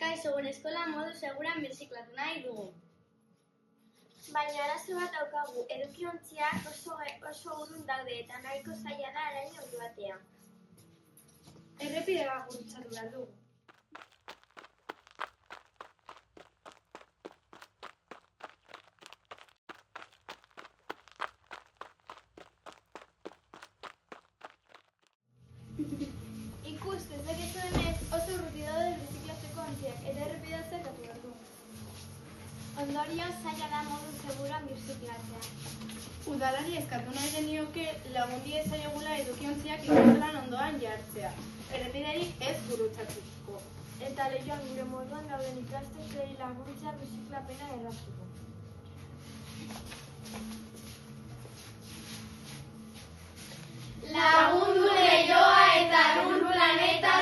Kaixo, gure eskola modu seguran birziklatu nahi dugu. Baina arazo bat daukagu, edukiontziak oso urrun daude eta nahiko zaila da araña joatea. Errepidea gurutzatu behar dugu. Ikus, dezakezuenez oso urruti daude birziklatzeko ontziak eta errepidea zertatu behar du. Ondorioz zaila da modu seguruan birziklatzea. Udalari eskatu nahi genioke lagun diezaiogula edukiontziak ikastolan ondoan jartzea. Errepiderik ez gurutzatuko. Eta lehioan gure moduan dauden ikastetxeei laguntzea birziklapena erraztuko. Lagundu lehioa eta lur planeta